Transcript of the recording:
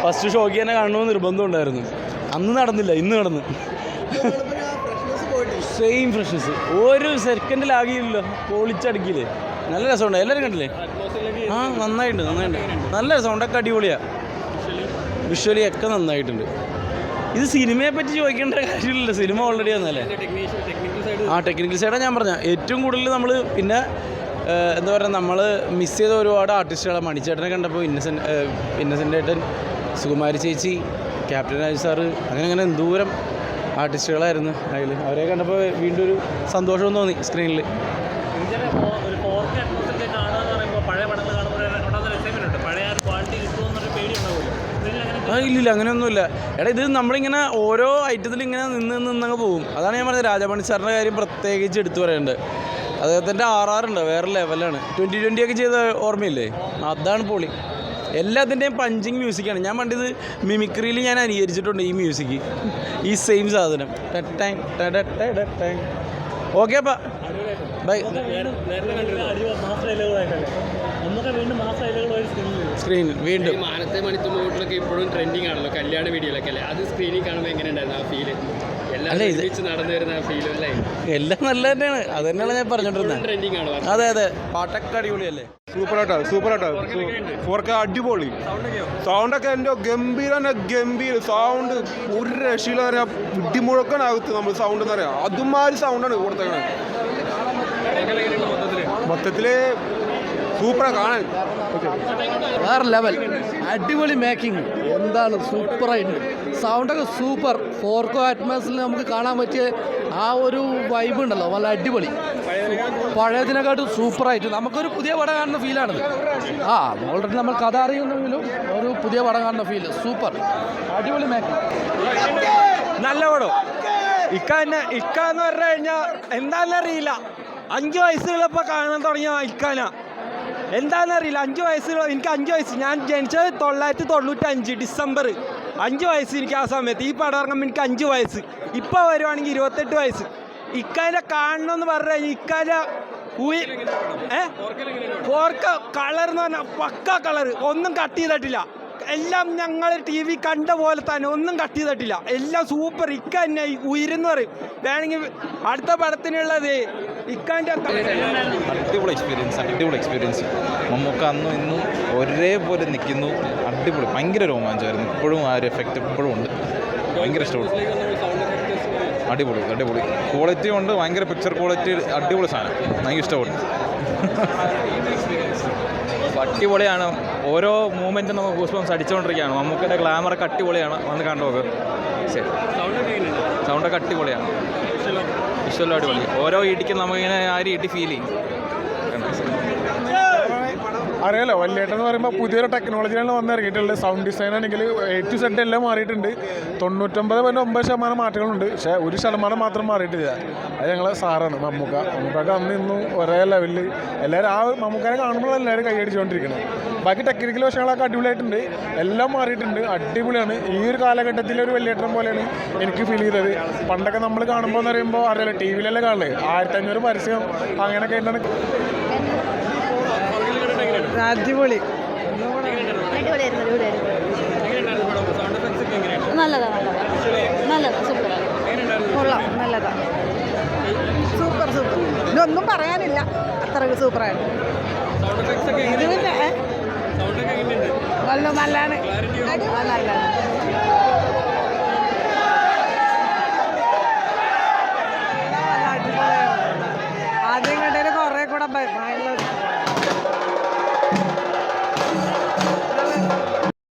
First ഷോയ്ക്ക് തന്നെ കാണണമെന്ന് നിർബന്ധം ഉണ്ടായിരുന്നു. അന്ന് നടന്നില്ല, ഇന്ന് നടന്നു. സെയിം ഫ്രഷ്നസ്, ഒരു സെക്കൻഡ് ലാഗിയില്ലല്ലോ, പൊളിച്ചടുക്കിയില്ലേ. നല്ല രസമുണ്ട്. എല്ലാവരും കണ്ടില്ലേ? ആ നന്നായിട്ടുണ്ട്. നല്ല സൗണ്ടൊക്കെ അടിപൊളിയാണ്. വിഷ്വലി ഒക്കെ നന്നായിട്ടുണ്ട്. ഇത് സിനിമയെ പറ്റി ചോദിക്കേണ്ട കാര്യമില്ലല്ലോ, സിനിമ ഓൾറെഡി വന്നല്ലേ. ആ ടെക്നിക്കൽ സൈഡാണ് ഞാൻ പറഞ്ഞ ഏറ്റവും കൂടുതൽ നമ്മൾ. പിന്നെ എന്താ പറയുക, നമ്മൾ മിസ് ചെയ്ത ഒരുപാട് ആർട്ടിസ്റ്റുകളെ. മണിച്ചേട്ടനെ കണ്ടപ്പോൾ ഇന്നസെൻ്റ് ഏട്ടൻ, സുകുമാരി ചേച്ചി, ക്യാപ്റ്റൻ രാജ് സാറ്, അങ്ങനെ എന്തോരം ആർട്ടിസ്റ്റുകളായിരുന്നു അതിൽ. അവരെ കണ്ടപ്പോൾ വീണ്ടും ഒരു സന്തോഷം തോന്നി സ്ക്രീനിൽ. ഇല്ലില്ല, അങ്ങനെയൊന്നുമില്ല. എടാ ഇത് നമ്മളിങ്ങനെ ഓരോ ഐറ്റത്തിൽ ഇങ്ങനെ നിന്നങ്ങ് പോകും. അതാണ് ഞാൻ പറഞ്ഞത്. രാജമണി സാറിൻ്റെ കാര്യം പ്രത്യേകിച്ച് എടുത്തു പറയേണ്ടത്. അദ്ദേഹത്തിൻ്റെ ഉണ്ട്, വേറെ ലെവലാണ്. 2020 ഒക്കെ ചെയ്ത ഓർമ്മയില്ലേ, അതാണ് പൊളി. എല്ലാത്തിൻ്റെയും പഞ്ചിങ് മ്യൂസിക്കാണ്. ഞാൻ പണ്ടിത് മിമിക്രിയിൽ ഞാൻ അനുകരിച്ചിട്ടുണ്ട് ഈ മ്യൂസിക്, ഈ സെയിം സാധനം. ഓക്കെ അപ്പം ബൈ. സ്ക്രീൻ വീണ്ടും മാനത്തെ മണിത്തുമ്പോട്ടിലൊക്കെ ഇപ്പോഴും ട്രെൻഡിങ് ആണല്ലോ കല്യാണ വീഡിയോയിലൊക്കെ അല്ലേ? അത് സ്ക്രീനിൽ കാണുമ്പോൾ എങ്ങനെയുണ്ടായിരുന്നു ആ ഫീല്? അല്ല, ഇത് നടന്നു വരുന്ന ആ ഫീൽ അല്ലേ? എല്ലാം നല്ല തന്നെയാണ്. അത് തന്നെയാണ് ഞാൻ പറഞ്ഞോണ്ടിരുന്നത്. ട്രെൻഡിങ് ആണോ? അതെ, പാട്ടൊക്കെ അടിപൊളിയല്ലേ. സൂപ്പറായിട്ടാണ് 4K അടിപൊളി. സൗണ്ടൊക്കെ എൻ്റെ ഗംഭീര സൗണ്ട്. ഒരു രക്ഷയില്ല പറയാം. ഇടിമുഴക്കാനകത്ത് നമ്മൾ സൗണ്ട് എന്ന് പറയാം. അതുമാതിരി സൗണ്ടാണ് കൊടുത്തേക്കണേ. മൊത്തത്തിൽ സൂപ്പറാണ് കാണാൻ. വേറെ ലെവൽ, അടിപൊളി മേക്കിംഗ്. എന്താണ് സൂപ്പറായിട്ട്, സൗണ്ടൊക്കെ സൂപ്പർ. 4K അറ്റ്മോസിൽ നമുക്ക് കാണാൻ പറ്റിയ ആ ഒരു വൈബ് ഉണ്ടല്ലോ, നല്ല അടിപൊളി. പഴയതിനെക്കാട്ടും സൂപ്പറായിട്ട് നമുക്കൊരു പുതിയ പടം കാണുന്ന ഫീലാണിത്. ഓൾറെഡി നമ്മൾ കഥ അറിയുന്നെങ്കിലും ഒരു പുതിയ പടം കാണുന്ന ഫീൽ. സൂപ്പർ, അടിപൊളി മേക്കിംഗ്. നല്ല പടം. ഇക്ക എന്ന് പറഞ്ഞു കഴിഞ്ഞാൽ എന്താണെന്നറിയില്ല. 5 വയസ്സുള്ളപ്പോൾ കാണാൻ തുടങ്ങിയ ഇക്കാന എന്താണെന്നറിയില്ല. 5 വയസ്സുള്ള എനിക്ക് 5 വയസ്സ്. ഞാൻ ജനിച്ചത് 1995 ഡിസംബർ. 5 വയസ്സ് എനിക്ക് ആ സമയത്ത്. ഈ പടം ഇറങ്ങുമ്പോൾ എനിക്ക് 5 വയസ്സ്. ഇപ്പോൾ വരുവാണെങ്കിൽ 28 വയസ്സ്. ഇക്കാനെ കാണണമെന്ന് പറഞ്ഞു കഴിഞ്ഞാൽ ഇക്കാനെ കളർ എന്ന് പറഞ്ഞാൽ പക്ക കളർ, ഒന്നും കട്ട് ചെയ്തിട്ടില്ല. എല്ലാം ഞങ്ങൾ TV കണ്ട പോലെ തന്നെ, ഒന്നും കട്ട് ചെയ്തിട്ടില്ല. എല്ലാം സൂപ്പർ. ഇക്ക തന്നെ ഉയരെന്ന് പറയും. വേണമെങ്കിൽ അടുത്ത പടത്തിനുള്ളത് ഇക്കാൻ്റെ അടിപൊളി എക്സ്പീരിയൻസ്. മമ്മൂക്ക അന്നും ഇന്നും ഒരേപോലെ നിൽക്കുന്നു. അടിപൊളി, ഭയങ്കര രോമാഞ്ചമായിരുന്നു. ഇപ്പോഴും ആ ഒരു എഫക്റ്റ് ഇപ്പോഴും ഉണ്ട്. ഭയങ്കര ഇഷ്ടപ്പെട്ടു. അടിപൊളി ക്വാളിറ്റി ഉണ്ട്. ഭയങ്കര പിക്ചർ ക്വാളിറ്റി, അടിപൊളി സാധനം. ഭയങ്കര ഇഷ്ടപ്പെട്ടു. അടിപൊളിയാണ്. ഓരോ മൂമെൻറ്റും നമുക്ക് ഗൂസ്ബംസ് അടിച്ചുകൊണ്ടിരിക്കുകയാണ്. മമ്മൂക്കയുടെ ഗ്ലാമറൊക്കെ അടിപൊളിയാണ്. വന്ന് കണ്ടു നോക്ക്. ശരി, സൗണ്ടൊക്കെ അടിപൊളിയാണ്. വിഷ്വലും അടിപൊളി. ഓരോ ഇടിക്കും നമുക്കിങ്ങനെ ആ ഒരു ഇടി ഫീൽ ചെയ്യും. അറിയാലോ, വല്യേട്ടൻ എന്ന് പറയുമ്പോൾ പുതിയൊരു ടെക്നോളജിയാണ് വന്നിറങ്ങിയിട്ടുള്ളത്. സൗണ്ട് ഡിസൈൻ ആണെങ്കിൽ A to Z എല്ലാം മാറിയിട്ടുണ്ട്. 99.9% മാറ്റങ്ങളുണ്ട്. പക്ഷേ 1% മാത്രം മാറിയിട്ടില്ല. അത് ഞങ്ങളെ സാറാണ് മമ്മൂക്ക അന്ന് ഇന്നും ഒരേ ലെവലിൽ എല്ലാവരും ആ മമ്മൂക്കാനെ കാണുമ്പോൾ എല്ലാവരും കൈയടിച്ചുകൊണ്ടിരിക്കുന്നത്. ബാക്കി ടെക്നിക്കൽ വശങ്ങളൊക്കെ അടിപൊളിയായിട്ടുണ്ട്. എല്ലാം മാറിയിട്ടുണ്ട്. അടിപൊളിയാണ്. ഈ ഒരു കാലഘട്ടത്തിൽ ഒരു വല്യേട്ടൻ പോലെയാണ് എനിക്ക് ഫീൽ ചെയ്തത്. പണ്ടൊക്കെ നമ്മൾ കാണുമ്പോൾ എന്ന് പറയുമ്പോൾ അറിയാലോ, TV-ലെല്ലാം കാണുന്നത് 1500 പരസ്യം അങ്ങനെയൊക്കെ ആയിട്ടാണ്. അടിപൊളി, നല്ലതാ സൂപ്പർ. ഇതൊന്നും പറയാനില്ല, അത്രയ്ക്ക് സൂപ്പറാണ്. ഇത് പിന്നെ നല്ലതാണ്.